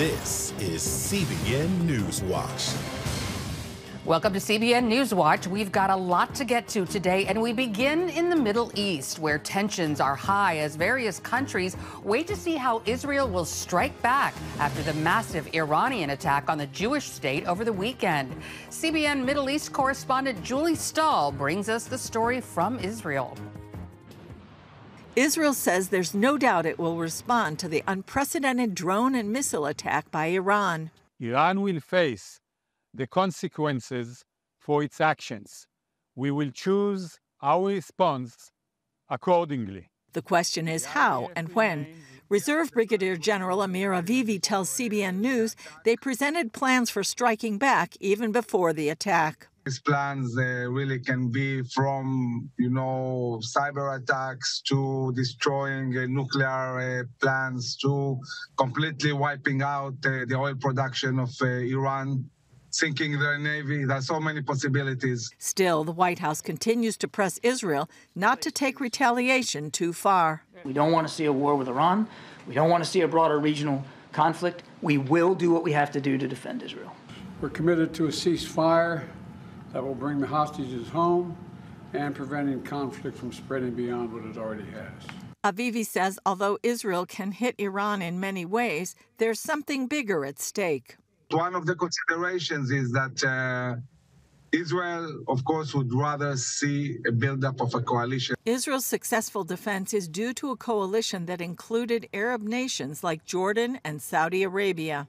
This is CBN NewsWatch. Welcome to CBN NewsWatch. We've got a lot to get to today, and we begin in the Middle East, where tensions are high as various countries wait to see how Israel will strike back after the massive Iranian attack on the Jewish state over the weekend. CBN Middle East correspondent Julie Stahl brings us the story from Israel. Israel says there's no doubt it will respond to the unprecedented drone and missile attack by Iran. Iran will face the consequences for its actions. We will choose our response accordingly. The question is how and when. Reserve Brigadier-General Amir Avivi tells CBN News they presented plans for striking back even before the attack. These plans really can be from, cyber attacks to destroying nuclear plants to completely wiping out the oil production of Iran, sinking their navy. There are so many possibilities. Still, the White House continues to press Israel not to take retaliation too far. We don't want to see a war with Iran. We don't want to see a broader regional conflict. We will do what we have to do to defend Israel. We're committed to a ceasefire that will bring the hostages home and preventing conflict from spreading beyond what it already has. Avivi says although Israel can hit Iran in many ways, there's something bigger at stake. One of the considerations is that Israel, of course, would rather see a buildup of a coalition. Israel's successful defense is due to a coalition that included Arab nations like Jordan and Saudi Arabia.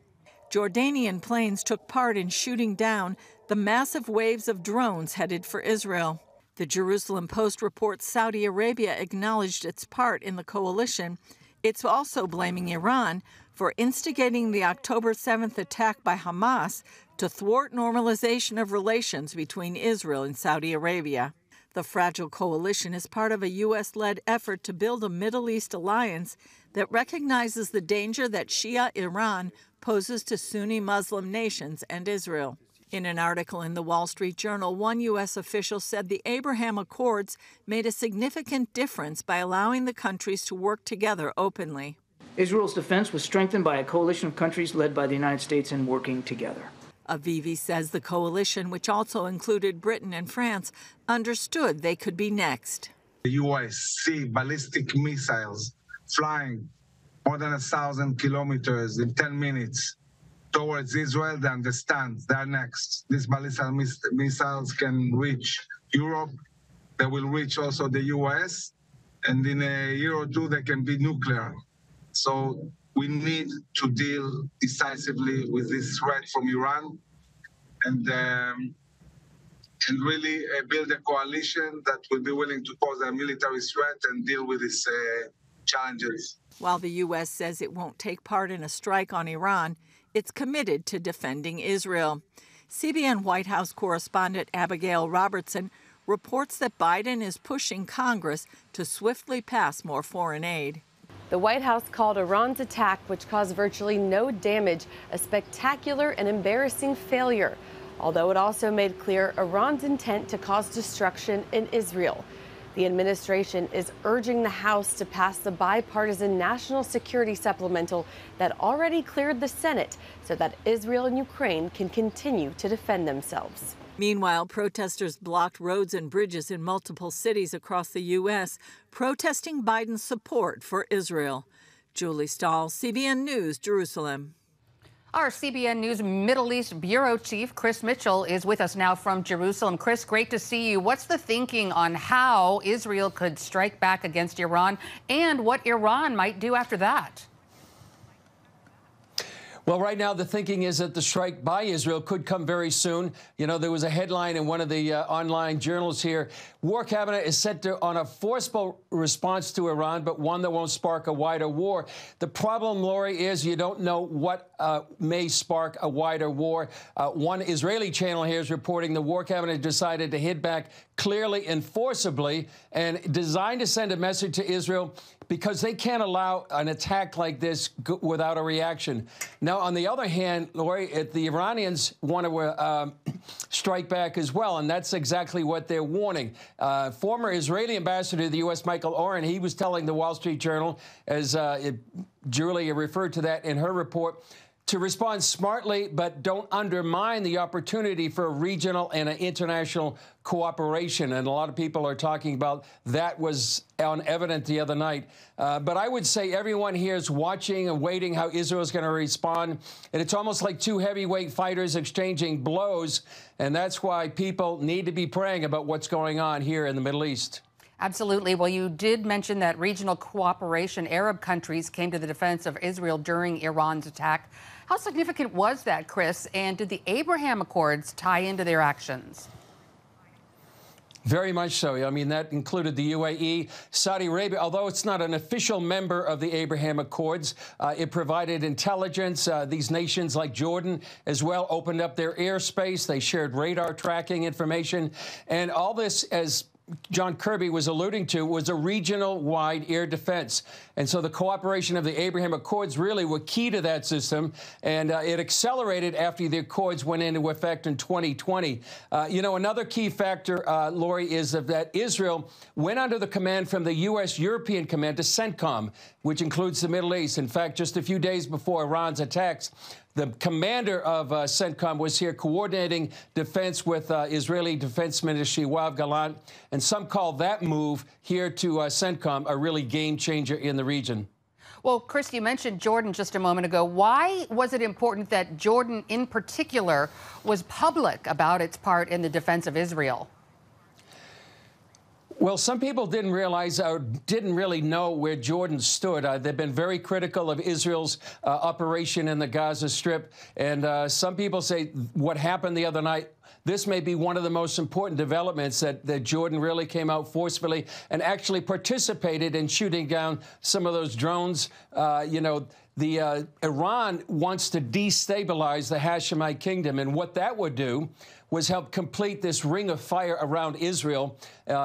Jordanian planes took part in shooting down the massive waves of drones headed for Israel. The Jerusalem Post reports Saudi Arabia acknowledged its part in the coalition. It's also blaming Iran for instigating the October 7th attack by Hamas to thwart normalization of relations between Israel and Saudi Arabia. The fragile coalition is part of a U.S.-led effort to build a Middle East alliance that recognizes the danger that Shia Iran poses to Sunni Muslim nations and Israel. In an article in the Wall Street Journal, one U.S. official said the Abraham Accords made a significant difference by allowing the countries to work together openly. Israel's defense was strengthened by a coalition of countries led by the United States and working together. Avivi says the coalition, which also included Britain and France, understood they could be next. The U.S. see ballistic missiles flying more than 1,000 kilometers in 10 minutes towards Israel. They understand they're next. These ballistic missiles can reach Europe. They will reach also the U.S. And in a year or two, they can be nuclear. So we need to deal decisively with this threat from Iran and really build a coalition that will be willing to pose a military threat and deal with these challenges. While the U.S. says it won't take part in a strike on Iran, it's committed to defending Israel. CBN White House correspondent Abigail Robertson reports that Biden is pushing Congress to swiftly pass more foreign aid. The White House called Iran's attack, which caused virtually no damage, a spectacular and embarrassing failure, although it also made clear Iran's intent to cause destruction in Israel. The administration is urging the House to pass the bipartisan national security supplemental that already cleared the Senate so that Israel and Ukraine can continue to defend themselves. Meanwhile, protesters blocked roads and bridges in multiple cities across the U.S., protesting Biden's support for Israel. Julie Stahl, CBN News, Jerusalem. Our CBN News Middle East Bureau Chief, Chris Mitchell, is with us now from Jerusalem. Chris, great to see you. What's the thinking on how Israel could strike back against Iran and what Iran might do after that? Well, right now, the thinking is that the strike by Israel could come very soon. There was a headline in one of the online journals here. War Cabinet is set on a forceful response to Iran, but one that won't spark a wider war. The problem, Lori, is you don't know what may spark a wider war. One Israeli channel here is reporting the War Cabinet decided to hit back clearly and forcibly and designed to send a message to Israel because they can't allow an attack like this without a reaction. Now, on the other hand, Lori, the Iranians want to strike back as well, and that's exactly what they're warning. Former Israeli ambassador to the U.S., Michael Oren, he was telling the Wall Street Journal, as Julia referred to that in her report, to respond smartly, but don't undermine the opportunity for regional and international cooperation. And a lot of people are talking about that was evident the other night. But I would say everyone here is watching and waiting how Israel is going to respond. And it's almost like two heavyweight fighters exchanging blows. And that's why people need to be praying about what's going on here in the Middle East. Absolutely. Well, you did mention that regional cooperation, Arab countries came to the defense of Israel during Iran's attack. How significant was that, Chris? And did the Abraham Accords tie into their actions? Very much so. I mean, that included the UAE, Saudi Arabia. Although it's not an official member of the Abraham Accords, it provided intelligence. These nations like Jordan as well opened up their airspace. They shared radar tracking information. And all this, as John Kirby was alluding to, was a regional-wide air defense. And so the cooperation of the Abraham Accords really were key to that system, and it accelerated after the Accords went into effect in 2020. Another key factor, Lori, is that Israel went under the command from the U.S. European Command to CENTCOM, which includes the Middle East. In fact, just a few days before Iran's attacks, the commander of CENTCOM was here coordinating defense with Israeli Defense Ministry Yoav Gallant, and some call that move here to CENTCOM a really game changer in the region. Well, Chris, you mentioned Jordan just a moment ago. Why was it important that Jordan in particular was public about its part in the defense of Israel? Well, some people didn't realize or didn't really know where Jordan stood. They've been very critical of Israel's operation in the Gaza Strip. And some people say what happened the other night, this may be one of the most important developments, that Jordan really came out forcefully and actually participated in shooting down some of those drones. Iran wants to destabilize the Hashemite kingdom, and what that would do was help complete this ring of fire around Israel.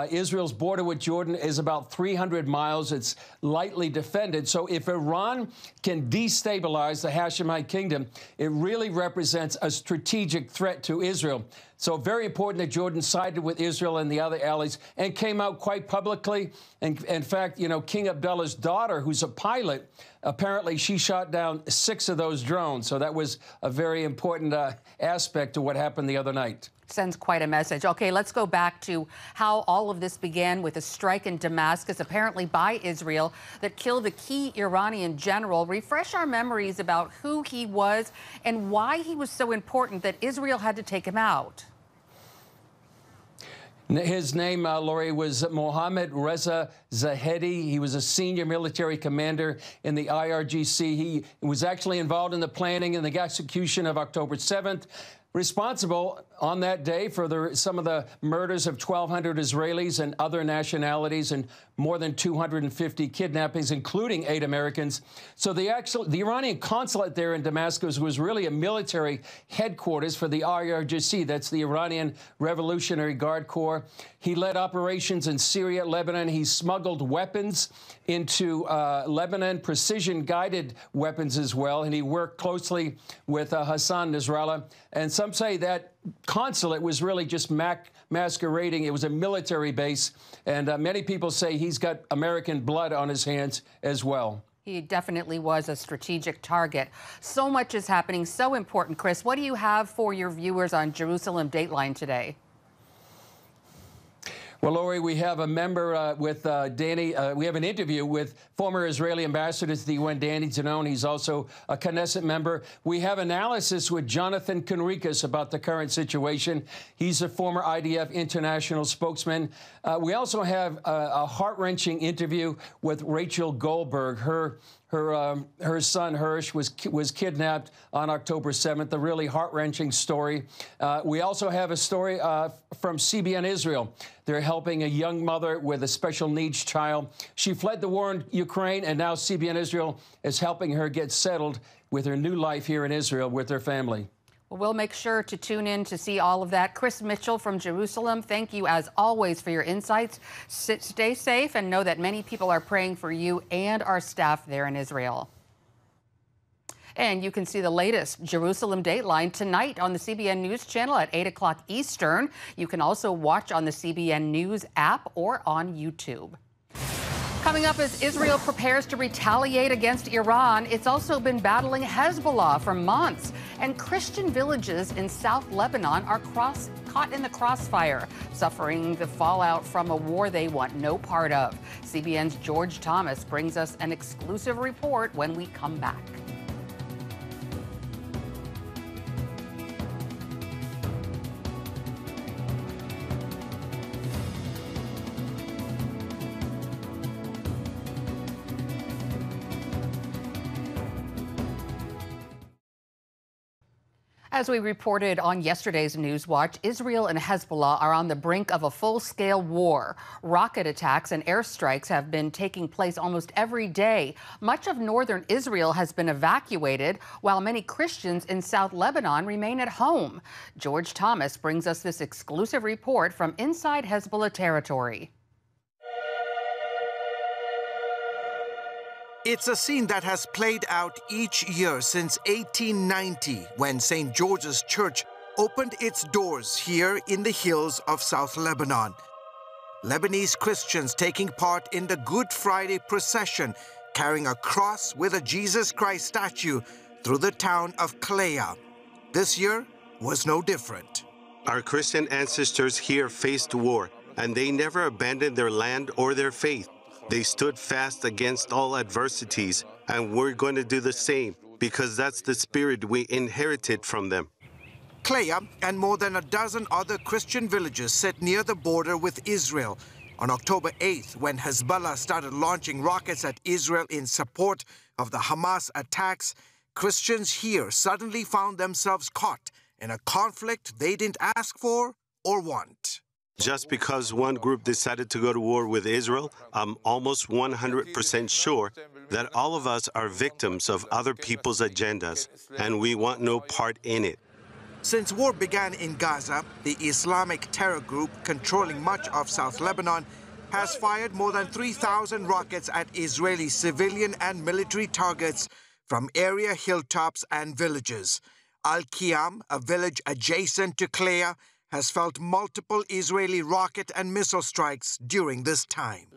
Israel's border with Jordan is about 300 miles. It's lightly defended. So if Iran can destabilize the Hashemite kingdom, it really represents a strategic threat to Israel. So very important that Jordan sided with Israel and the other allies and came out quite publicly. And in fact, King Abdullah's daughter, who's a pilot, apparently she shot down 6 of those drones. So that was a very important aspect to what happened the other night. Sends quite a message. Okay, let's go back to how all of this began with a strike in Damascus, apparently by Israel, that killed a key Iranian general. Refresh our memories about who he was and why he was so important that Israel had to take him out. His name, Lori, was Mohammad Reza Zahedi. He was a senior military commander in the IRGC. He was actually involved in the planning and the execution of October 7th. Responsible on that day for some of the murders of 1,200 Israelis and other nationalities and more than 250 kidnappings, including 8 Americans. So the Iranian consulate there in Damascus was really a military headquarters for the IRGC. That's the Iranian Revolutionary Guard Corps. He led operations in Syria, Lebanon. He smuggled weapons into Lebanon, precision-guided weapons as well. And he worked closely with Hassan Nasrallah. And some say that consulate was really just masquerading. It was a military base. And many people say he's got American blood on his hands as well. He definitely was a strategic target. So much is happening, so important. Chris, what do you have for your viewers on Jerusalem Dateline today? Well, Lori, we have a member with Danny. We have an interview with former Israeli ambassador to the UN, Danny Zanon. He's also a Knesset member. We have analysis with Jonathan Conricus about the current situation. He's a former IDF international spokesman. We also have a heart-wrenching interview with Rachel Goldberg. Her son, Hirsch, was kidnapped on October 7th, a really heart-wrenching story. We also have a story from CBN Israel. They're helping a young mother with a special needs child. She fled the war in Ukraine, and now CBN Israel is helping her get settled with her new life here in Israel with her family. Well, we'll make sure to tune in to see all of that. Chris Mitchell from Jerusalem, thank you as always for your insights. Stay safe and know that many people are praying for you and our staff there in Israel. And you can see the latest Jerusalem Dateline tonight on the CBN News Channel at 8 o'clock Eastern. You can also watch on the CBN News app or on YouTube. Coming up, as Israel prepares to retaliate against Iran, it's also been battling Hezbollah for months. And Christian villages in South Lebanon are caught in the crossfire, suffering the fallout from a war they want no part of. CBN's George Thomas brings us an exclusive report when we come back. As we reported on yesterday's NewsWatch, Israel and Hezbollah are on the brink of a full-scale war. Rocket attacks and airstrikes have been taking place almost every day. Much of northern Israel has been evacuated, while many Christians in South Lebanon remain at home. George Thomas brings us this exclusive report from inside Hezbollah territory. It's a scene that has played out each year since 1890, when St. George's Church opened its doors here in the hills of South Lebanon. Lebanese Christians taking part in the Good Friday procession, carrying a cross with a Jesus Christ statue through the town of Kleya. This year was no different. Our Christian ancestors here faced war, and they never abandoned their land or their faith. They stood fast against all adversities, and we're going to do the same, because that's the spirit we inherited from them. Kleya and more than a dozen other Christian villages sit near the border with Israel. On October 8th, when Hezbollah started launching rockets at Israel in support of the Hamas attacks, Christians here suddenly found themselves caught in a conflict they didn't ask for or want. Just because one group decided to go to war with Israel, I'm almost 100% sure that all of us are victims of other people's agendas, and we want no part in it. Since war began in Gaza, the Islamic terror group controlling much of South Lebanon has fired more than 3,000 rockets at Israeli civilian and military targets from area hilltops and villages. Al-Qiyam, a village adjacent to Kleya, has felt multiple Israeli rocket and missile strikes during this time.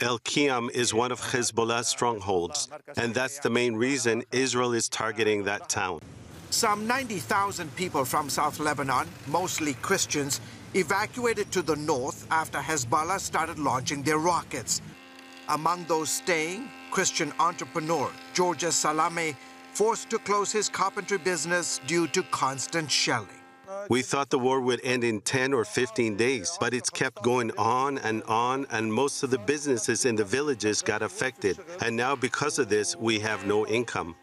Al-Qiyam is one of Hezbollah's strongholds, and that's the main reason Israel is targeting that town. Some 90,000 people from South Lebanon, mostly Christians, evacuated to the north after Hezbollah started launching their rockets. Among those staying, Christian entrepreneur Georgia Salame, forced to close his carpentry business due to constant shelling. We thought the war would end in 10 or 15 days, but it's kept going on, and most of the businesses in the villages got affected. And now, because of this, we have no income.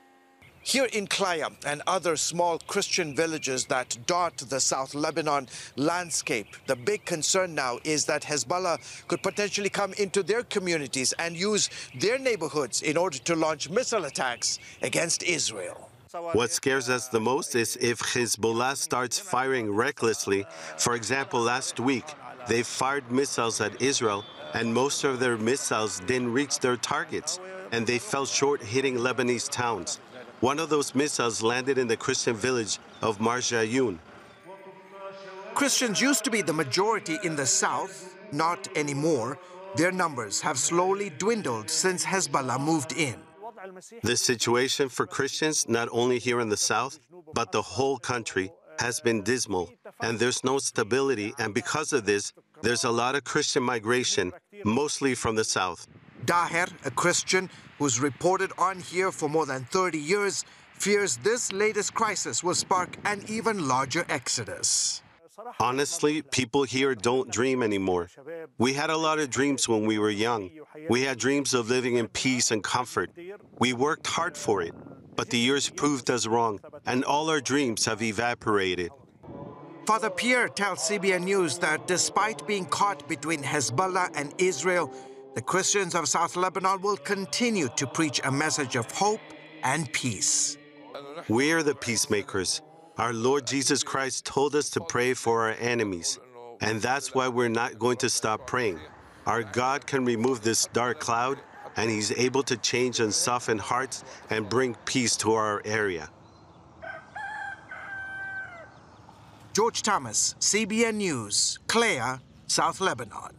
Here in Kleya and other small Christian villages that dot the South Lebanon landscape, the big concern now is that Hezbollah could potentially come into their communities and use their neighborhoods in order to launch missile attacks against Israel. What scares us the most is if Hezbollah starts firing recklessly. For example, last week, they fired missiles at Israel, and most of their missiles didn't reach their targets, and they fell short hitting Lebanese towns. One of those missiles landed in the Christian village of Marjayun. Christians used to be the majority in the south, not anymore. Their numbers have slowly dwindled since Hezbollah moved in. The situation for Christians, not only here in the south, but the whole country, has been dismal, and there's no stability, and because of this, there's a lot of Christian migration, mostly from the south. Daher, a Christian who's reported on here for more than 30 years, fears this latest crisis will spark an even larger exodus. Honestly, people here don't dream anymore. We had a lot of dreams when we were young. We had dreams of living in peace and comfort. We worked hard for it, but the years proved us wrong, and all our dreams have evaporated. Father Pierre tells CBN News that despite being caught between Hezbollah and Israel, the Christians of South Lebanon will continue to preach a message of hope and peace. We are the peacemakers. Our Lord Jesus Christ told us to pray for our enemies, and that's why we're not going to stop praying. Our God can remove this dark cloud, and He's able to change and soften hearts and bring peace to our area. George Thomas, CBN News, Kleya, South Lebanon.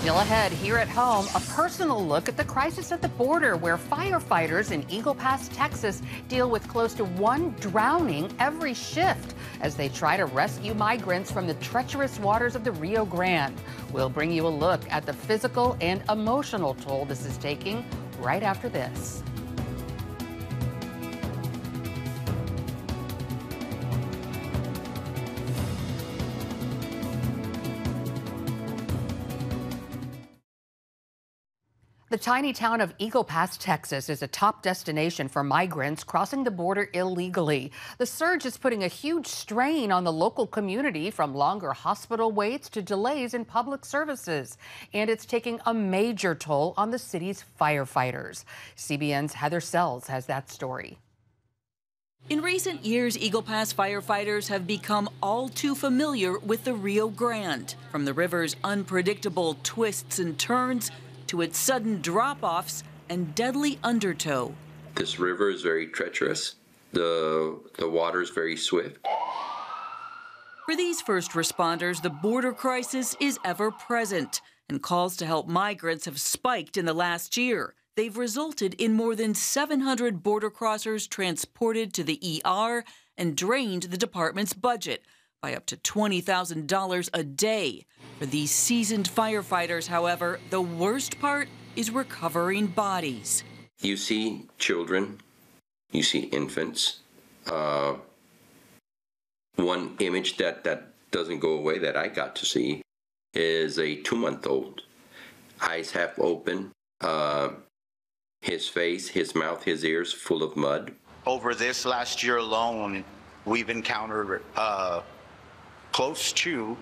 Still ahead here at home, a personal look at the crisis at the border where firefighters in Eagle Pass, Texas deal with close to one drowning every shift as they try to rescue migrants from the treacherous waters of the Rio Grande. We'll bring you a look at the physical and emotional toll this is taking right after this. The tiny town of Eagle Pass, Texas is a top destination for migrants crossing the border illegally. The surge is putting a huge strain on the local community, from longer hospital waits to delays in public services. And it's taking a major toll on the city's firefighters. CBN's Heather Sells has that story. In recent years, Eagle Pass firefighters have become all too familiar with the Rio Grande. From the river's unpredictable twists and turns to its sudden drop-offs and deadly undertow. This river is very treacherous. The water is very swift. For these first responders, the border crisis is ever present, and calls to help migrants have spiked in the last year. They've resulted in more than 700 border crossers transported to the ER and drained the department's budget by up to $20,000 a day. For these seasoned firefighters, however, the worst part is recovering bodies. You see children, you see infants. One image that doesn't go away that I got to see is a 2-month-old, eyes half open, his face, his mouth, his ears full of mud. Over this last year alone, we've encountered close to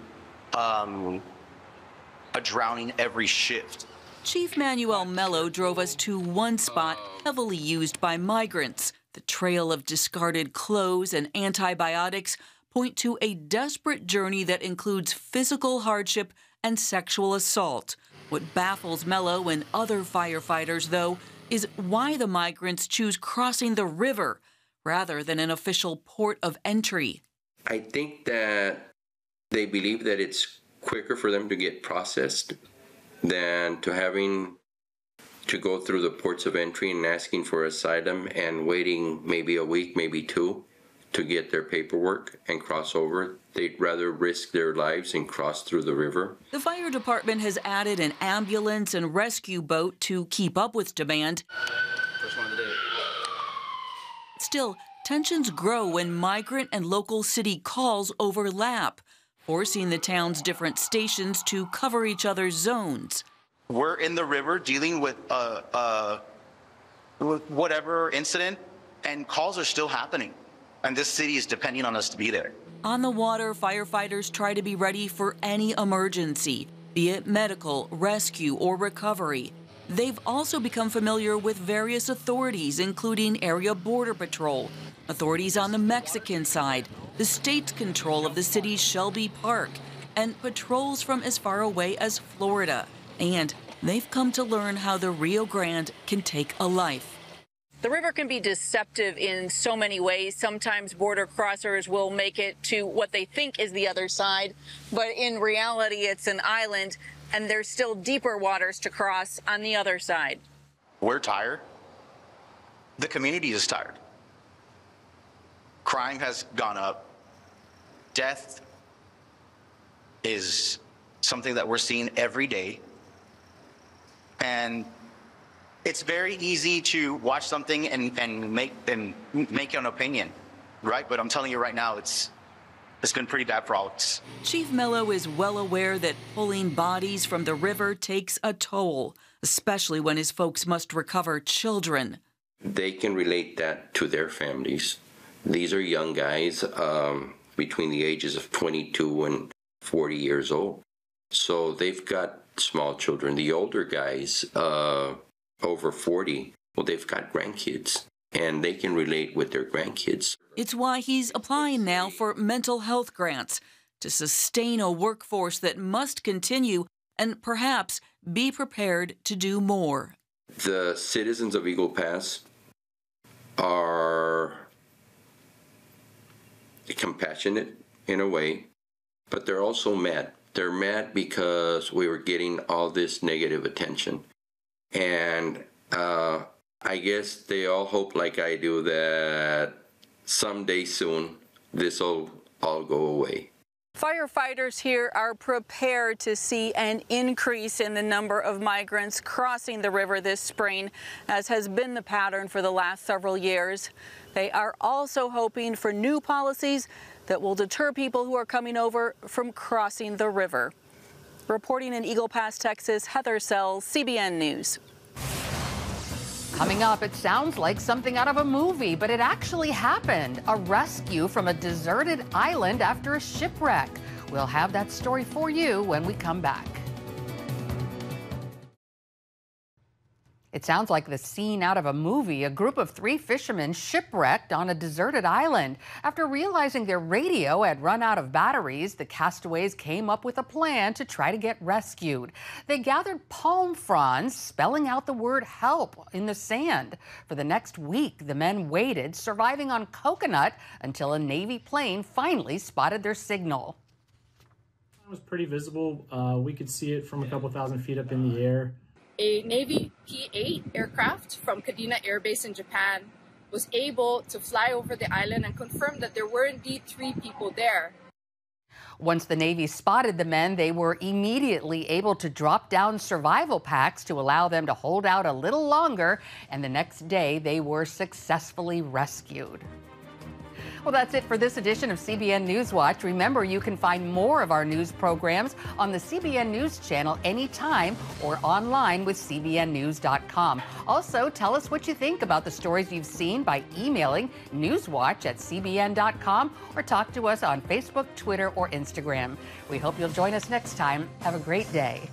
a drowning every shift. Chief Manuel Mello drove us to one spot heavily used by migrants. The trail of discarded clothes and antibiotics point to a desperate journey that includes physical hardship and sexual assault. What baffles Mello and other firefighters, though, is why the migrants choose crossing the river rather than an official port of entry. I think that they believe that it's quicker for them to get processed than to having to go through the ports of entry and asking for asylum and waiting maybe a week, maybe two, to get their paperwork and cross over. They'd rather risk their lives and cross through the river. The fire department has added an ambulance and rescue boat to keep up with demand. First one of the day. Still, tensions grow when migrant and local city calls overlap, forcing the town's different stations to cover each other's zones. We're in the river dealing with whatever incident, and calls are still happening. And this city is depending on us to be there. On the water, firefighters try to be ready for any emergency, be it medical, rescue, or recovery. They've also become familiar with various authorities, including Area Border Patrol, authorities on the Mexican side, the state's control of the city's Shelby Park, and patrols from as far away as Florida. And they've come to learn how the Rio Grande can take a life. The river can be deceptive in so many ways. Sometimes border crossers will make it to what they think is the other side, but in reality, it's an island, and there's still deeper waters to cross on the other side. We're tired. The community is tired. Crime has gone up. Death is something that we're seeing every day. And it's very easy to watch something and make an opinion, right? But I'm telling you right now, it's been pretty bad for all of us. Chief Mello is well aware that pulling bodies from the river takes a toll, especially when his folks must recover children. They can relate that to their families. These are young guys between the ages of 22 and 40 years old. So they've got small children. The older guys, over 40, well, they've got grandkids, and they can relate with their grandkids. It's why he's applying now for mental health grants to sustain a workforce that must continue and perhaps be prepared to do more. The citizens of Eagle Pass are compassionate in a way, but they're also mad. They're mad because we were getting all this negative attention. And I guess they all hope, like I do, that someday soon this will all go away. Firefighters here are prepared to see an increase in the number of migrants crossing the river this spring, as has been the pattern for the last several years. They are also hoping for new policies that will deter people who are coming over from crossing the river. Reporting in Eagle Pass, Texas, Heather Sells, CBN News. Coming up, it sounds like something out of a movie, but it actually happened. A rescue from a deserted island after a shipwreck. We'll have that story for you when we come back. It sounds like the scene out of a movie. A group of 3 fishermen shipwrecked on a deserted island. After realizing their radio had run out of batteries, the castaways came up with a plan to try to get rescued. They gathered palm fronds, spelling out the word help in the sand. For the next week, the men waited, surviving on coconut, until a Navy plane finally spotted their signal. It was pretty visible. We could see it from a couple thousand feet up in the air. A Navy P-8 aircraft from Kadena Air Base in Japan was able to fly over the island and confirm that there were indeed 3 people there. Once the Navy spotted the men, they were immediately able to drop down survival packs to allow them to hold out a little longer, and the next day they were successfully rescued. Well, that's it for this edition of CBN NewsWatch. Remember, you can find more of our news programs on the CBN News channel anytime or online with cbnnews.com. Also, tell us what you think about the stories you've seen by emailing newswatch@cbn.com or talk to us on Facebook, Twitter, or Instagram. We hope you'll join us next time. Have a great day.